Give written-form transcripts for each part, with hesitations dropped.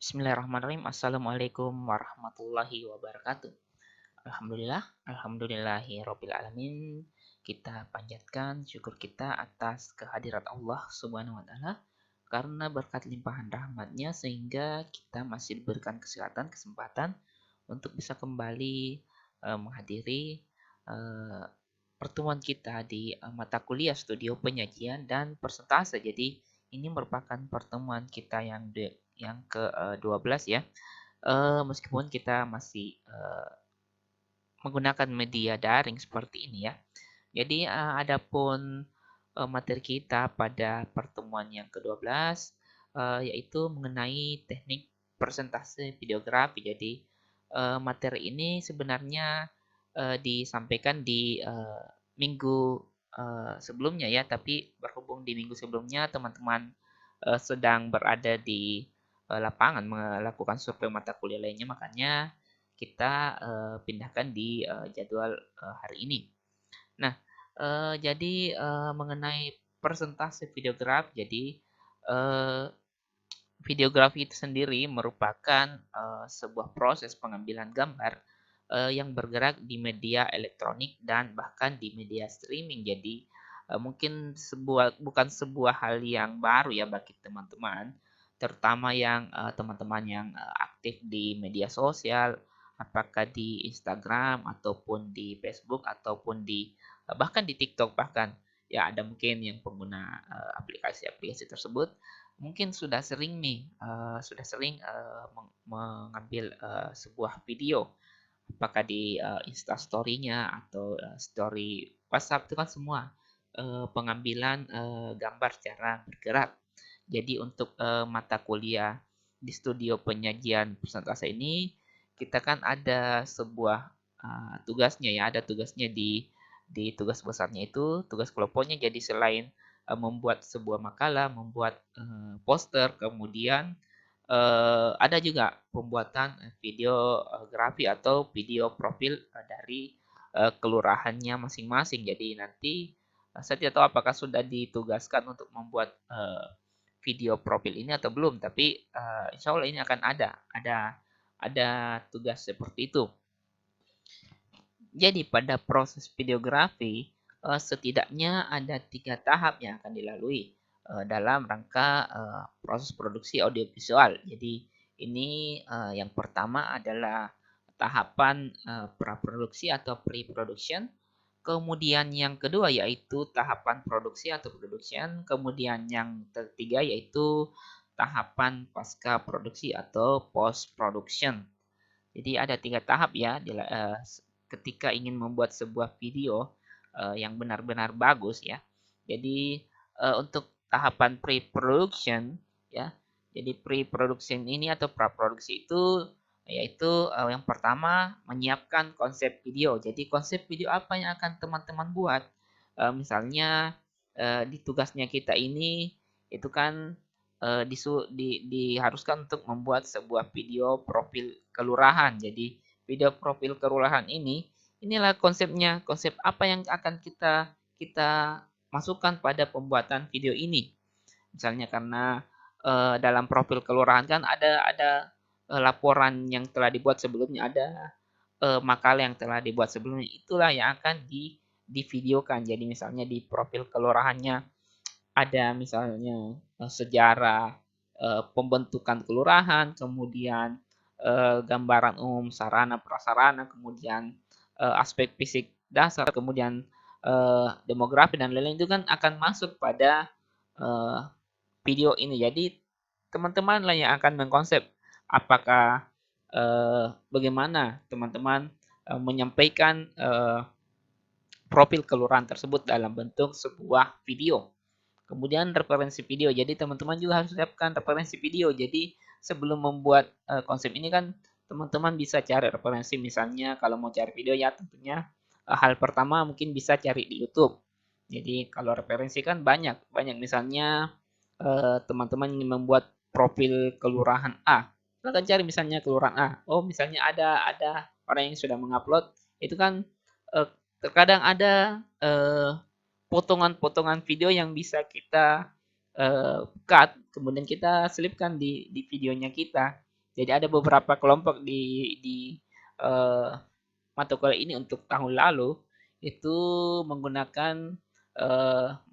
Bismillahirrahmanirrahim. Assalamualaikum warahmatullahi wabarakatuh. Alhamdulillah, alhamdulillahi alamin. Kita panjatkan syukur kita atas kehadirat Allah Subhanahu wa taala karena berkat limpahan rahmatnya sehingga kita masih diberikan kesempatan untuk bisa kembali menghadiri eh, pertemuan kita di mata kuliah studio penyajian dan persentase. Jadi ini merupakan pertemuan kita yang ke-12 ya. Meskipun kita masih menggunakan media daring seperti ini ya. Jadi adapun materi kita pada pertemuan yang ke-12 yaitu mengenai teknik presentase videografi. Jadi materi ini sebenarnya disampaikan di minggu sebelumnya ya, tapi berhubung di minggu sebelumnya teman-teman sedang berada di lapangan melakukan survei mata kuliah lainnya, makanya kita pindahkan di jadwal hari ini. Nah, jadi mengenai persentase videografi, jadi eh, videografi itu sendiri merupakan sebuah proses pengambilan gambar yang bergerak di media elektronik dan bahkan di media streaming. Jadi mungkin bukan sebuah hal yang baru ya bagi teman-teman, terutama yang teman-teman yang aktif di media sosial, apakah di Instagram ataupun di Facebook ataupun di bahkan di TikTok bahkan ya ada mungkin yang pengguna aplikasi-aplikasi tersebut mungkin sudah sering mengambil sebuah video, apakah di Insta Story-nya atau story WhatsApp itu kan semua pengambilan gambar secara bergerak. Jadi untuk mata kuliah di studio penyajian presentasi ini kita kan ada sebuah tugasnya ya, ada tugasnya di tugas besarnya itu, tugas kelompoknya. Jadi selain membuat sebuah makalah, membuat poster, kemudian ada juga pembuatan videografi atau video profil dari kelurahannya masing-masing. Jadi nanti saya tidak tahu apakah sudah ditugaskan untuk membuat video profil ini atau belum, tapi insya Allah ini akan ada tugas seperti itu. Jadi pada proses videografi setidaknya ada 3 tahap yang akan dilalui dalam rangka proses produksi audiovisual. Jadi ini yang pertama adalah tahapan praproduksi atau pre-production. Kemudian yang kedua yaitu tahapan produksi atau production. Kemudian yang ketiga yaitu tahapan pasca produksi atau post production. Jadi ada 3 tahap ya ketika ingin membuat sebuah video yang benar-benar bagus ya. Jadi untuk tahapan pre-production ya. Jadi pre-production ini atau praproduksi itu yaitu yang pertama menyiapkan konsep video. Jadi konsep video apa yang akan teman-teman buat? Misalnya di tugasnya kita ini itu kan diharuskan untuk membuat sebuah video profil kelurahan. Jadi video profil kelurahan inilah konsepnya, konsep apa yang akan kita kita masukkan pada pembuatan video ini. Misalnya karena dalam profil kelurahan kan ada laporan yang telah dibuat sebelumnya, ada makalah yang telah dibuat sebelumnya, itulah yang akan divideokan. Jadi misalnya di profil kelurahannya ada misalnya sejarah pembentukan kelurahan, kemudian gambaran umum sarana prasarana, kemudian aspek fisik dasar, kemudian demografi dan lain-lain itu kan akan masuk pada eh, video ini. Jadi teman-teman lah yang akan mengkonsep apakah bagaimana teman-teman menyampaikan profil kelurahan tersebut dalam bentuk sebuah video. Kemudian referensi video. Jadi teman-teman juga harus siapkan referensi video. Jadi sebelum membuat konsep ini kan teman-teman bisa cari referensi. Misalnya kalau mau cari video ya tentunya hal pertama mungkin bisa cari di YouTube. Jadi kalau referensi kan banyak, banyak misalnya teman-teman ingin membuat profil kelurahan A. Silahkan cari misalnya kelurahan A. Oh, misalnya ada orang yang sudah mengupload, itu kan eh, terkadang ada potongan-potongan video yang bisa kita cut, kemudian kita selipkan di videonya kita. Jadi ada beberapa kelompok di uh, mata kuliah ini untuk tahun lalu itu menggunakan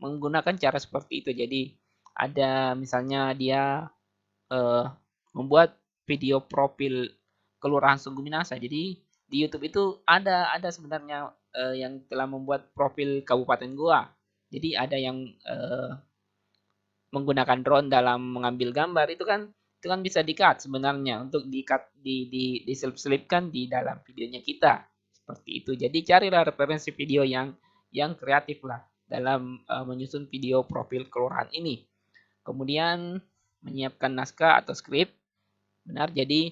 menggunakan cara seperti itu. Jadi ada misalnya dia uh, membuat video profil Kelurahan Sungguh Minasa. Jadi di YouTube itu ada sebenarnya yang telah membuat profil Kabupaten Goa. Jadi ada yang menggunakan drone dalam mengambil gambar itu kan bisa di-cut sebenarnya untuk di-cut diselip-selipkan di dalam videonya kita. Seperti itu. Jadi carilah referensi video yang kreatif lah dalam menyusun video profil kelurahan ini. Kemudian menyiapkan naskah atau skrip. Benar, jadi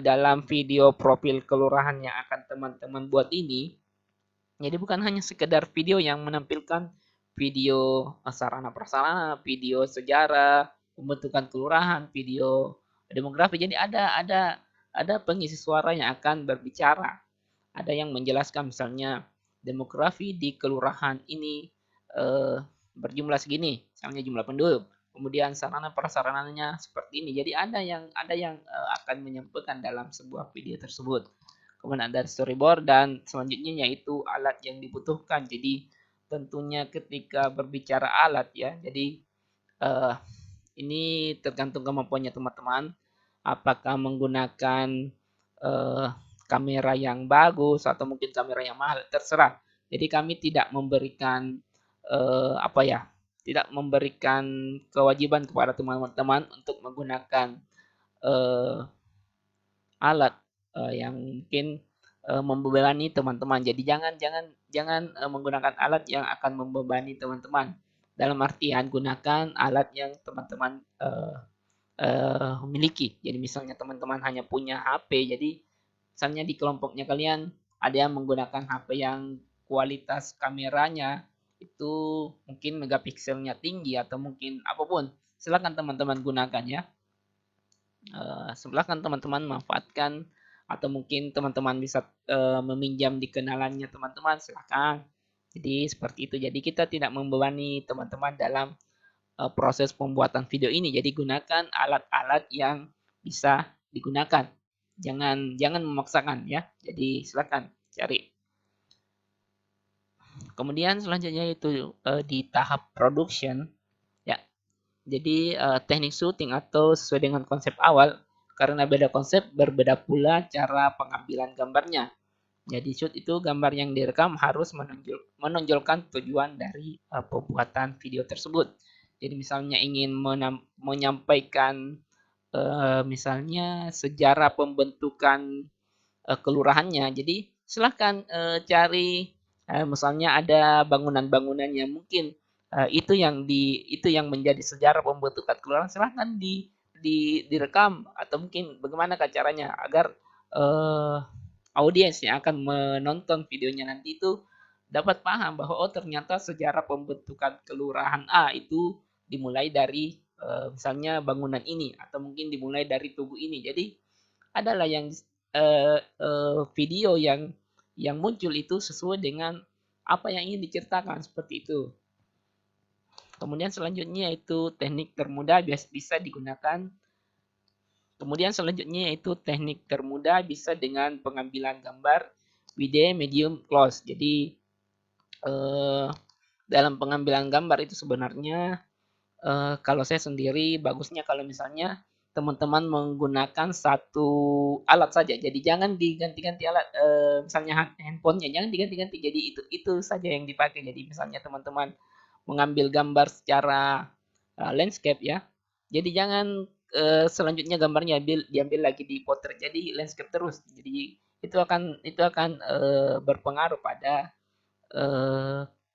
dalam video profil kelurahan yang akan teman-teman buat ini, jadi bukan hanya sekedar video yang menampilkan video sarana prasarana, video sejarah, pembentukan kelurahan, video demografi. Jadi ada pengisi suara yang akan berbicara. Ada yang menjelaskan misalnya demografi di kelurahan ini eh, berjumlah segini, misalnya jumlah penduduk. Kemudian sarana prasarananya seperti ini. Jadi ada yang akan menyampaikan dalam sebuah video tersebut. Kemudian ada storyboard dan selanjutnya yaitu alat yang dibutuhkan. Jadi tentunya ketika berbicara alat ya, jadi uh, ini tergantung kemampuannya teman-teman. Apakah menggunakan uh, kamera yang bagus atau mungkin kamera yang mahal, terserah. Jadi kami tidak memberikan apa ya, tidak memberikan kewajiban kepada teman-teman untuk menggunakan uh, alat yang mungkin membebani teman-teman. Jadi jangan menggunakan alat yang akan membebani teman-teman. Dalam artian gunakan alat yang teman-teman miliki. Jadi misalnya teman-teman hanya punya HP, jadi misalnya di kelompoknya kalian ada yang menggunakan HP yang kualitas kameranya itu mungkin megapikselnya tinggi atau mungkin apapun, silakan teman-teman gunakan ya. Silakan teman-teman manfaatkan atau mungkin teman-teman bisa meminjam di kenalannya teman-teman, silakan. Jadi seperti itu. Jadi kita tidak membebani teman-teman dalam proses pembuatan video ini. Jadi gunakan alat-alat yang bisa digunakan. Jangan memaksakan ya. Jadi silakan cari. Kemudian selanjutnya itu di tahap production ya. Jadi teknik syuting atau sesuai dengan konsep awal, karena beda konsep berbeda pula cara pengambilan gambarnya. Jadi shoot itu gambar yang direkam harus menonjolkan tujuan dari pembuatan video tersebut. Jadi misalnya ingin menyampaikan misalnya sejarah pembentukan kelurahannya. Jadi silahkan cari misalnya ada bangunan-bangunan yang mungkin itu yang menjadi sejarah pembentukan kelurahan. Silahkan direkam atau mungkin bagaimana caranya agar audiens yang akan menonton videonya nanti itu dapat paham bahwa oh ternyata sejarah pembentukan kelurahan A itu dimulai dari misalnya bangunan ini atau mungkin dimulai dari tugu ini. Jadi adalah yang video yang muncul itu sesuai dengan apa yang ingin diceritakan seperti itu. Kemudian selanjutnya yaitu teknik termudah bisa digunakan. Kemudian selanjutnya yaitu teknik termudah bisa dengan pengambilan gambar wide, medium, close. Jadi dalam pengambilan gambar itu sebenarnya kalau saya sendiri bagusnya kalau misalnya teman-teman menggunakan satu alat saja. Jadi jangan diganti-ganti alat, misalnya handphonenya jangan diganti-ganti. Jadi itu saja yang dipakai. Jadi misalnya teman-teman mengambil gambar secara landscape ya. Jadi jangan selanjutnya gambarnya diambil lagi di potret. Jadi landscape terus. Jadi itu akan berpengaruh pada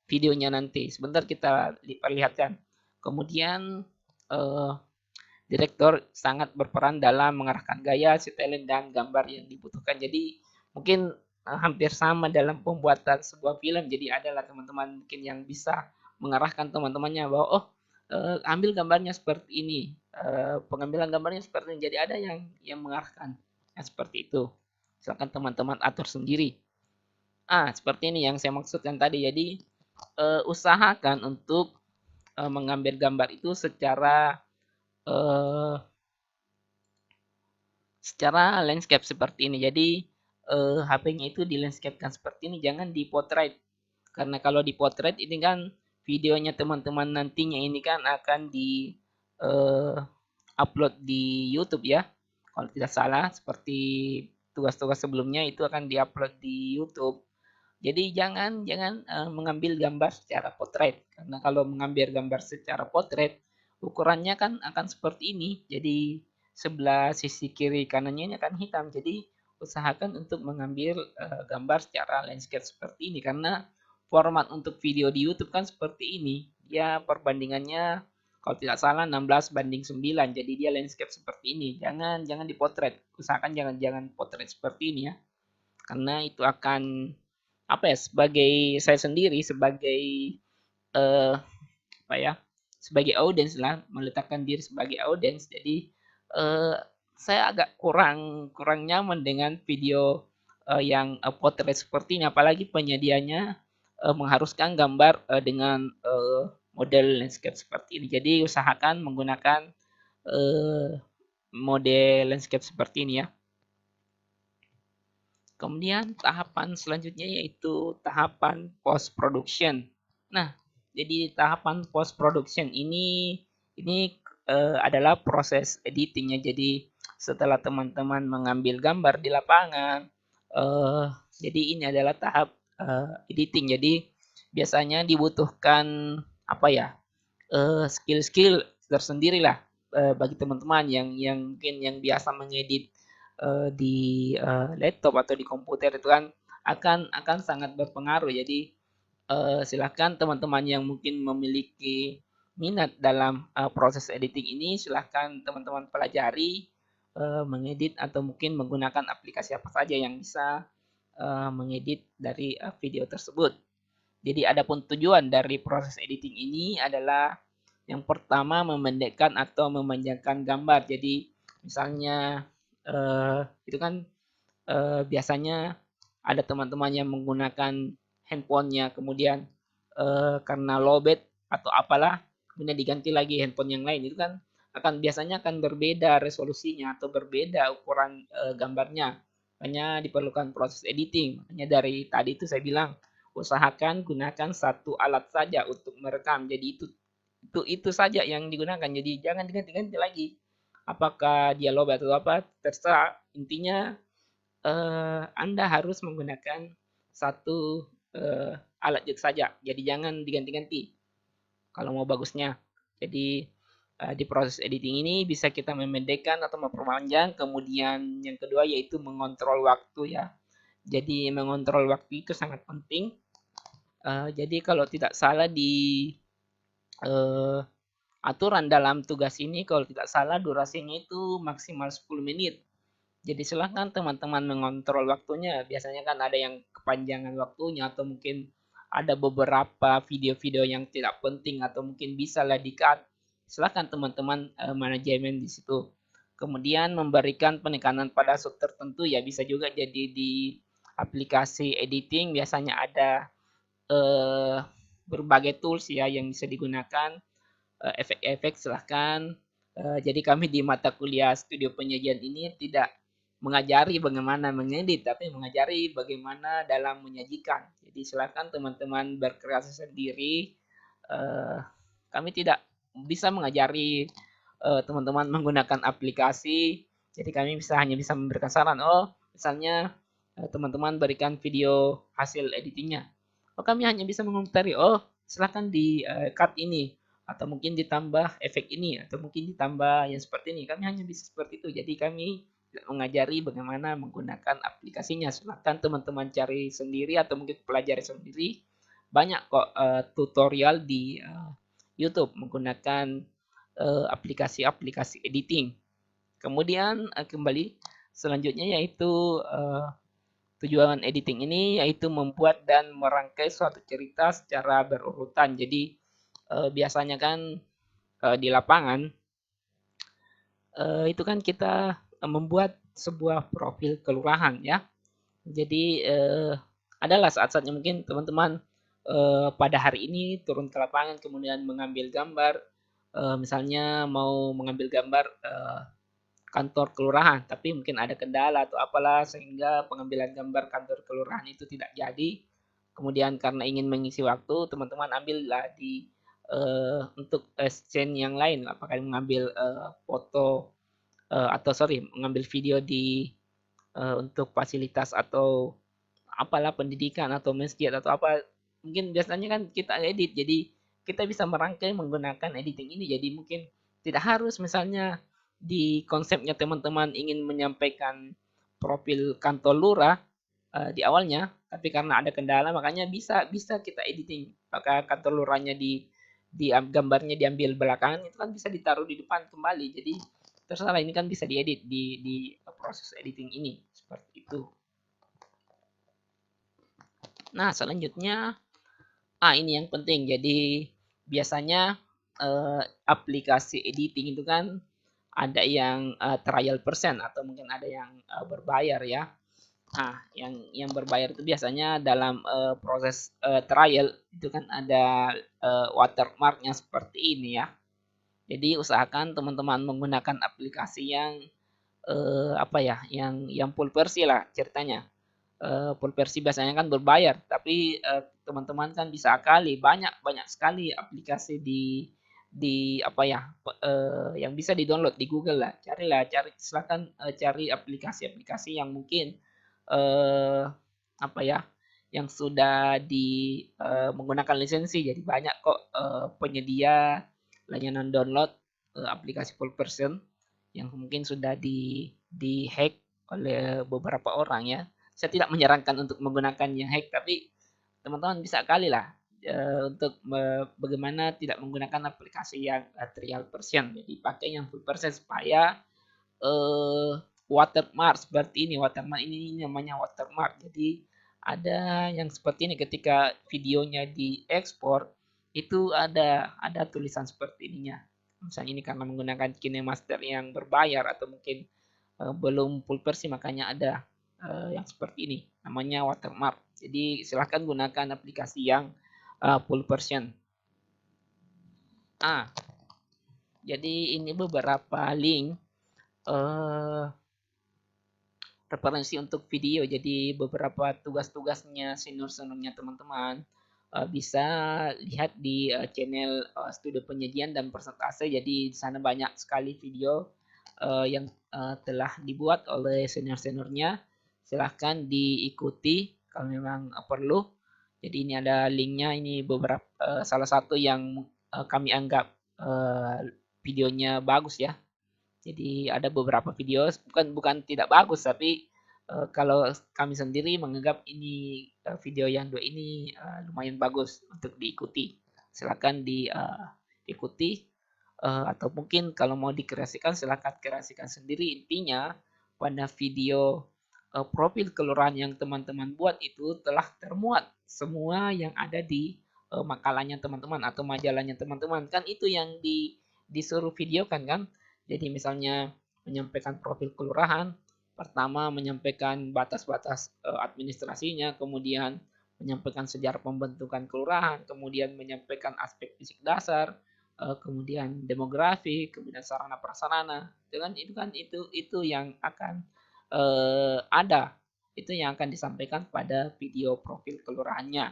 videonya nanti. Sebentar kita diperlihatkan. Kemudian direktur sangat berperan dalam mengarahkan gaya, storytelling dan gambar yang dibutuhkan. Jadi mungkin hampir sama dalam pembuatan sebuah film. Jadi adalah teman-teman mungkin yang bisa mengarahkan teman-temannya bahwa oh ambil gambarnya seperti ini, pengambilan gambarnya seperti ini. Jadi ada yang mengarahkan seperti itu. Silakan teman-teman atur sendiri. Seperti ini yang saya maksudkan tadi. Jadi usahakan untuk mengambil gambar itu secara secara landscape seperti ini. Jadi HP-nya itu di landscape-kan seperti ini, jangan di portrait. Karena kalau di portrait ini kan videonya teman-teman nantinya ini kan akan di eh, upload di YouTube ya. Kalau tidak salah seperti tugas-tugas sebelumnya itu akan diupload di YouTube. Jadi jangan jangan mengambil gambar secara potret karena kalau mengambil gambar secara potret ukurannya kan akan seperti ini. Jadi sebelah sisi kiri kanannya ini akan hitam. Jadi usahakan untuk mengambil gambar secara landscape seperti ini karena format untuk video di YouTube kan seperti ini. Dia perbandingannya kalau tidak salah 16:9. Jadi dia landscape seperti ini. Jangan jangan dipotret. Usahakan jangan jangan potret seperti ini ya. Karena itu akan apa ya, sebagai saya sendiri sebagai eh, apa ya, sebagai audiens lah, meletakkan diri sebagai audiens. Jadi eh, saya agak kurang kurang nyaman dengan video yang potret seperti ini, apalagi penyedianya mengharuskan gambar dengan model landscape seperti ini. Jadi usahakan menggunakan eh, model landscape seperti ini ya. Kemudian tahapan selanjutnya yaitu tahapan post production. Nah, jadi tahapan post production ini adalah proses editingnya. Jadi setelah teman-teman mengambil gambar di lapangan, eh, jadi ini adalah tahap editing. Jadi biasanya dibutuhkan apa ya, skill-skill tersendiri lah bagi teman-teman yang mungkin yang biasa mengedit di laptop atau di komputer itu kan akan sangat berpengaruh. Jadi silahkan teman-teman yang mungkin memiliki minat dalam proses editing ini silahkan teman-teman pelajari mengedit atau mungkin menggunakan aplikasi apa saja yang bisa mengedit dari video tersebut. Jadi adapun tujuan dari proses editing ini adalah yang pertama memendekkan atau memanjangkan gambar. Jadi misalnya itu kan biasanya ada teman-teman yang menggunakan handphonenya kemudian karena lowbat atau apalah kemudian diganti lagi handphone yang lain itu kan akan biasanya akan berbeda resolusinya atau berbeda ukuran gambarnya. Hanya diperlukan proses editing. Hanya dari tadi itu saya bilang usahakan gunakan satu alat saja untuk merekam. Jadi itu saja yang digunakan. Jadi jangan diganti-ganti lagi. Apakah dia lowbat atau apa terserah. Intinya Anda harus menggunakan satu alat jut saja. Jadi jangan diganti-ganti kalau mau bagusnya. Jadi di proses editing ini bisa kita memendekkan atau memperpanjang. Kemudian yang kedua yaitu mengontrol waktu ya. Jadi mengontrol waktu itu sangat penting. Jadi kalau tidak salah di uh, aturan dalam tugas ini kalau tidak salah durasinya itu maksimal 10 menit. Jadi silahkan teman-teman mengontrol waktunya. Biasanya kan ada yang kepanjangan waktunya atau mungkin ada beberapa video-video yang tidak penting atau mungkin bisa lah di-cut. Silahkan teman-teman manajemen di situ. Kemudian memberikan penekanan pada sub tertentu ya bisa juga jadi di aplikasi editing biasanya ada eh, berbagai tools ya yang bisa digunakan efek-efek silahkan. Jadi kami di mata kuliah studio penyajian ini tidak mengajari bagaimana mengedit, tapi mengajari bagaimana dalam menyajikan. Jadi silahkan teman-teman berkreasi sendiri. Eh, Kami tidak bisa mengajari teman-teman menggunakan aplikasi. Jadi kami hanya bisa memberikan saran. Oh, misalnya teman-teman berikan video hasil editingnya. Oh, kami hanya bisa mengomentari. Oh, silahkan di cut ini atau mungkin ditambah efek ini atau mungkin ditambah yang seperti ini. Kami hanya bisa seperti itu. Jadi kami mengajari bagaimana menggunakan aplikasinya. Silahkan teman-teman cari sendiri atau mungkin pelajari sendiri. Banyak kok tutorial di YouTube menggunakan aplikasi-aplikasi editing. Kemudian kembali selanjutnya yaitu tujuan editing ini yaitu membuat dan merangkai suatu cerita secara berurutan. Jadi biasanya kan di lapangan itu kan kita membuat sebuah profil kelurahan ya. Jadi adalah saat-saatnya mungkin teman-teman pada hari ini turun ke lapangan kemudian mengambil gambar, misalnya mau mengambil gambar kantor kelurahan, tapi mungkin ada kendala atau apalah sehingga pengambilan gambar kantor kelurahan itu tidak jadi. Kemudian karena ingin mengisi waktu, teman-teman ambillah di untuk scene yang lain, apakah mengambil foto atau sorry mengambil video di untuk fasilitas atau apalah pendidikan atau masjid atau apa. Mungkin biasanya kan kita edit, jadi kita bisa merangkai menggunakan editing ini. Jadi mungkin tidak harus misalnya di konsepnya teman-teman ingin menyampaikan profil kantor lurah di awalnya, tapi karena ada kendala makanya bisa bisa kita editing. Maka kantor lurahnya di gambarnya diambil belakangan itu kan bisa ditaruh di depan kembali. Jadi terserah, ini kan bisa diedit di proses editing ini seperti itu. Nah, selanjutnya ini yang penting. Jadi biasanya aplikasi editing itu kan ada yang trial persen atau mungkin ada yang berbayar ya. Nah, yang berbayar itu biasanya dalam proses trial itu kan ada watermarknya seperti ini ya. Jadi usahakan teman-teman menggunakan aplikasi yang apa ya, yang full versi lah ceritanya. Full versi biasanya kan berbayar, tapi teman-teman kan bisa akali banyak banyak sekali aplikasi di apa ya, yang bisa di-download di Google lah. Cari silakan cari aplikasi-aplikasi yang mungkin apa ya, yang sudah menggunakan lisensi. Jadi banyak kok penyedia layanan download aplikasi full version yang mungkin sudah di-hack oleh beberapa orang ya. Saya tidak menyarankan untuk menggunakan yang hack, tapi teman-teman bisa kali lah untuk bagaimana tidak menggunakan aplikasi yang trial version. Jadi pakai yang full version supaya watermark seperti ini. Watermark ini namanya watermark. Jadi ada yang seperti ini ketika videonya diekspor itu ada tulisan seperti ininya. Misalnya ini karena menggunakan KineMaster yang berbayar atau mungkin belum full versi makanya ada yang seperti ini namanya watermark. Jadi silahkan gunakan aplikasi yang full version. Jadi ini beberapa link referensi untuk video. Jadi beberapa tugas-tugasnya senior-seniornya teman-teman bisa lihat di channel Studio Penyajian dan Persentase. Jadi di sana banyak sekali video yang telah dibuat oleh senior-seniornya. Silahkan diikuti kalau memang perlu. Jadi ini ada linknya, ini beberapa salah satu yang kami anggap videonya bagus ya. Jadi ada beberapa video bukan tidak bagus, tapi kalau kami sendiri menganggap ini video yang dua ini lumayan bagus untuk diikuti. Silakan diikuti atau mungkin kalau mau dikreasikan silakan kreasikan sendiri. Intinya pada video profil kelurahan yang teman-teman buat itu telah termuat semua yang ada di makalahnya teman-teman atau majalahnya teman-teman. Kan itu yang disuruh videokan kan. Jadi misalnya menyampaikan profil kelurahan, pertama menyampaikan batas-batas administrasinya, kemudian menyampaikan sejarah pembentukan kelurahan, kemudian menyampaikan aspek fisik dasar, kemudian demografi, kemudian sarana prasarana. Itu yang akan ada, itu yang akan disampaikan pada video profil kelurahannya.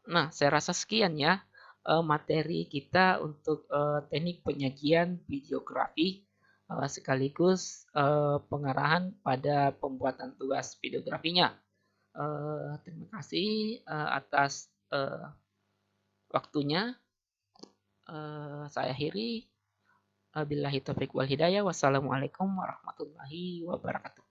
Nah, saya rasa sekian ya materi kita untuk teknik penyajian videografi sekaligus pengarahan pada pembuatan tugas videografinya. Terima kasih atas waktunya. Saya akhiri. Billahi taufiq wal hidayah. Wassalamualaikum warahmatullahi wabarakatuh.